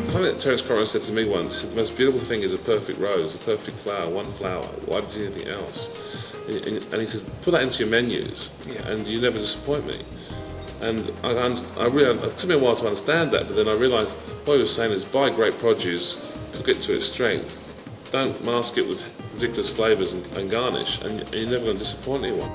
Something that Terence said to me once, he said, the most beautiful thing is a perfect rose, a perfect flower, one flower. Why did you need anything else? And he said, put that into your menus, and you never disappoint me. And it took me a while to understand that, but then I realised what he was saying is buy great produce, cook it to its strength, don't mask it with ridiculous flavours and garnish, and you're never going to disappoint anyone.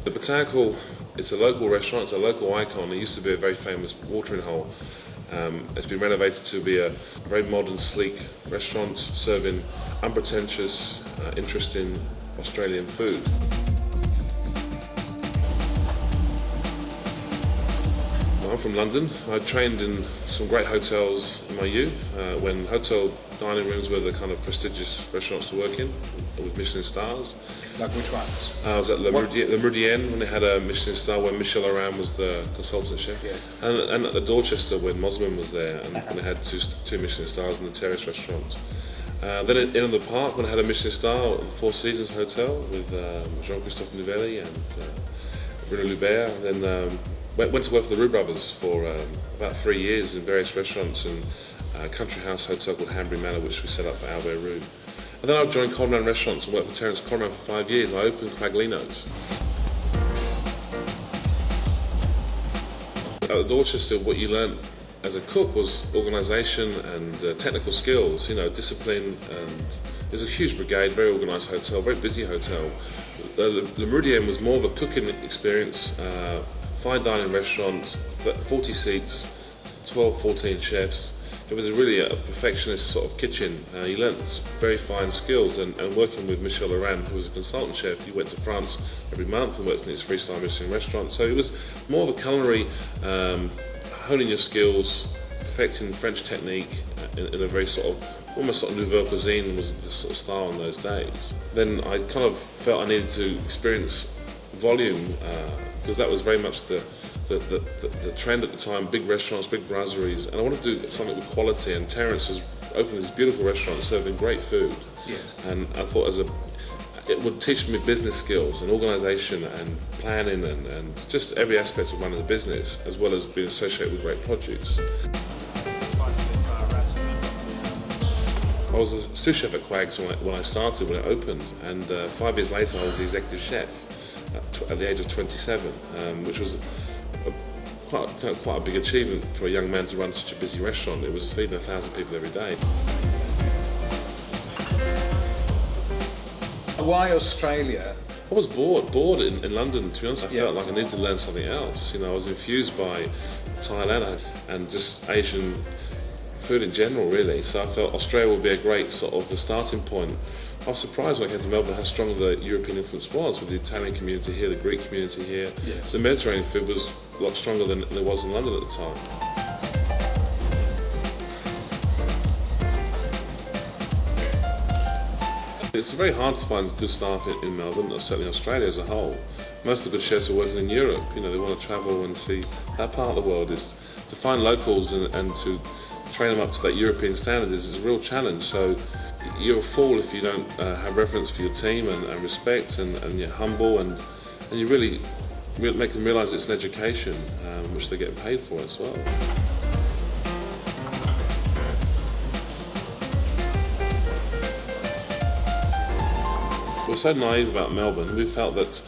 The Botanical, it's a local restaurant, it's a local icon. It used to be a very famous watering hole. It's been renovated to be a very modern, sleek restaurant serving unpretentious, interesting Australian food. I'm from London. I trained in some great hotels in my youth, when hotel dining rooms were the kind of prestigious restaurants to work in, with Michelin stars. Like which ones? I was at Le Meridienne when they had a Michelin star, when Michel-Starred was the consultant chef. Yes. And at the Dorchester when Mosman was there, and they had two Michelin stars in the Terrace restaurant. Then at Inn of the Park when I had a Michelin star at the Four Seasons Hotel with Jean-Christophe Nouvelli and Bruno Lubert. And then went to work for the Roux Brothers for about 3 years in various restaurants and a country house hotel called Hanbury Manor, which we set up for Albert Roux. And then I joined Conran restaurants and worked for Terence for 5 years. I opened Quaglino's. At the Dorchester, what you learned as a cook was organisation and technical skills, discipline, and there's a huge brigade, very organised hotel, very busy hotel. Le Meridienne was more of a cooking experience, fine dining restaurant, 40 seats, 12, 14 chefs. It was really a perfectionist sort of kitchen. You learnt very fine skills, and working with Michel Laurent, who was a consultant chef, he went to France every month and worked in his 3-star Michelin restaurant. So it was more of a culinary, honing your skills, perfecting French technique in a very sort of, almost sort of nouvelle cuisine was the sort of style in those days. Then I kind of felt I needed to experience volume, because that was very much the trend at the time, big restaurants, big brasseries, and I wanted to do something with quality, and Terence has opened this beautiful restaurant serving great food. Yes. And I thought it would teach me business skills and organisation and planning and just every aspect of running a business, as well as being associated with great produce. I was a sous chef at Quags when I started, when it opened, and 5 years later I was the executive chef at the age of 27, which was quite a big achievement for a young man to run such a busy restaurant. It was feeding 1,000 people every day. Why Australia? I was bored in London, to be honest. I felt like I needed to learn something else. I was infused by Thailand and just Asian food in general, really. So I felt Australia would be a great sort of the starting point. I was surprised when I came to Melbourne how strong the European influence was, with the Italian community here, the Greek community here. Yes. The Mediterranean food was a lot stronger than there was in London at the time. It's very hard to find good staff in Melbourne, or certainly Australia as a whole. Most of the good chefs are working in Europe. They want to travel and see that part of the world. Is to find locals and to train them up to that European standard is a real challenge. So you're a fool if you don't have reverence for your team and respect, and you're humble, and you really make them realise it's an education which they're getting paid for as well. We're so naive about Melbourne. We felt that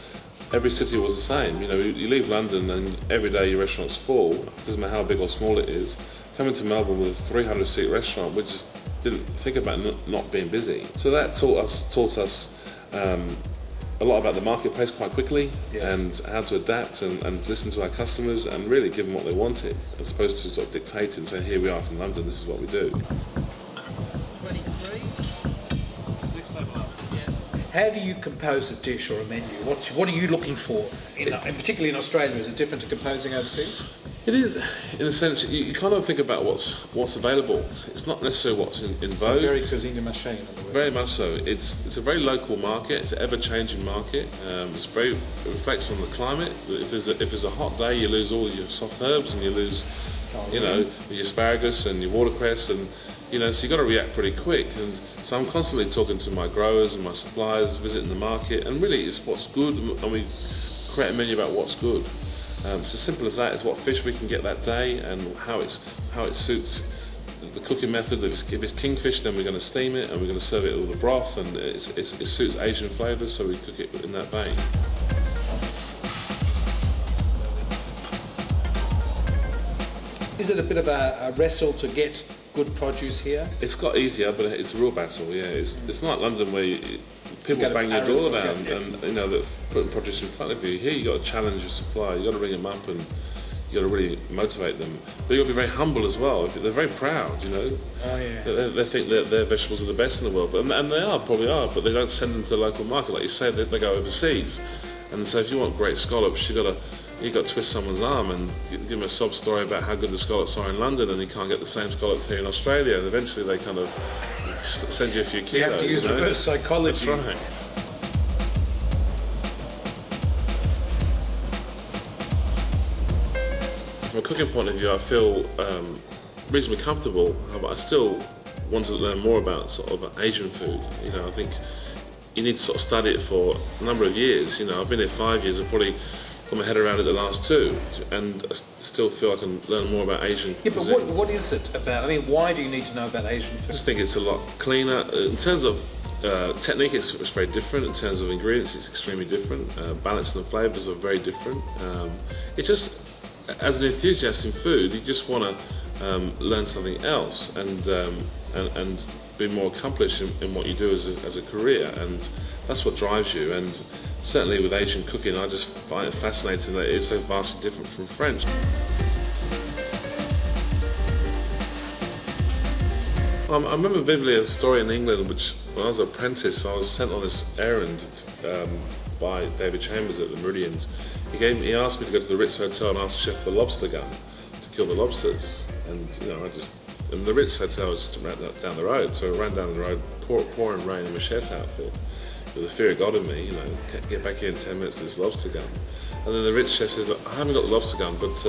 every city was the same. You leave London and every day your restaurant's full. It doesn't matter how big or small it is. Coming to Melbourne with a 300-seat restaurant, we just didn't think about not being busy. So that taught us a lot about the marketplace quite quickly. Yes. And how to adapt and listen to our customers and really give them what they wanted, as opposed to sort of dictate and say, here we are from London, this is what we do. 23. Next table up. Yeah. How do you compose a dish or a menu? What are you looking for? And particularly in Australia, is it different to composing overseas? It is, in a sense. You kind of think about what's available. It's not necessarily what's in vogue. It's a very cuisine de machine, in other words. Very much so. It's a very local market. It's an ever-changing market. It reflects on the climate. If there's a hot day, you lose all your soft herbs and you lose, your asparagus and your watercress, and You know, so you've got to react pretty quick. And so I'm constantly talking to my growers and my suppliers, visiting the market, and really it's what's good, and we create a menu about what's good. It's as simple as that. It's what fish we can get that day and how it suits the cooking method. If it's kingfish, then we're going to steam it and we're going to serve it with the broth, and it suits Asian flavours, so we cook it in that vein. Is it a bit of a wrestle to get good produce here? It's got easier, but it's a real battle. Yeah, it's not like London where people bang your door down and you know, they're putting produce in front of you. Here you got to challenge your supplier. You got to ring them up and you got to really motivate them. But you got to be very humble as well. They're very proud, you know. Oh yeah. They think that their vegetables are the best in the world, and they probably are. But they don't send them to the local market, like you say. They go overseas, and so if you want great scallops, you got to twist someone's arm and give them a sob story about how good the scallops are in London, and you can't get the same scallops here in Australia. And eventually they kind of send you a few kilos. You have to use reverse psychology. That's right. From a cooking point of view, I feel reasonably comfortable, but I still want to learn more about sort of Asian food. You know, I think you need to sort of study it for a number of years. You know, I've been here 5 years. I've probably got my head around it the last 2, and I still feel I can learn more about Asian cuisine. But what is it about? I mean, why do you need to know about Asian food? I just think it's a lot cleaner. In terms of technique, it's very different. In terms of ingredients, it's extremely different. Balance and the flavours are very different. It's just, as an enthusiast in food, you just want to learn something else and be more accomplished in what you do as a career, and that's what drives you. And certainly with Asian cooking, I just find it fascinating that it is so vastly different from French. I remember vividly a story in England which, when I was an apprentice, I was sent on this errand by David Chambers at the Meridian. He asked me to go to the Ritz Hotel and ask the chef for the lobster gun to kill the lobsters. And you know, and the Ritz Hotel was just down the road, so I ran down the road, pouring rain in my chef's outfit, with the fear of God in me, you know, get back here in 10 minutes with this lobster gun. And then the Ritz chef says, I haven't got the lobster gun, but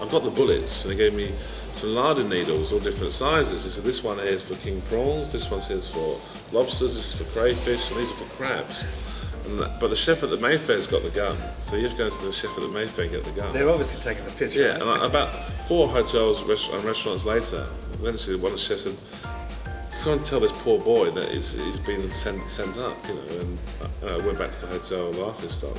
I've got the bullets. And he gave me some larding needles, all different sizes. He said, this one here is for king prawns, this one here is for lobsters, this is for crayfish, and these are for crabs. But the chef at the Mayfair's got the gun, so you have to go to the chef at the Mayfair and get the gun. They're obviously taking the piss. Yeah, right? and about 4 hotels and restaurants later, eventually one of the chefs said, try and tell this poor boy that he's been sent up, you know, and I went back to the hotel laughing stock.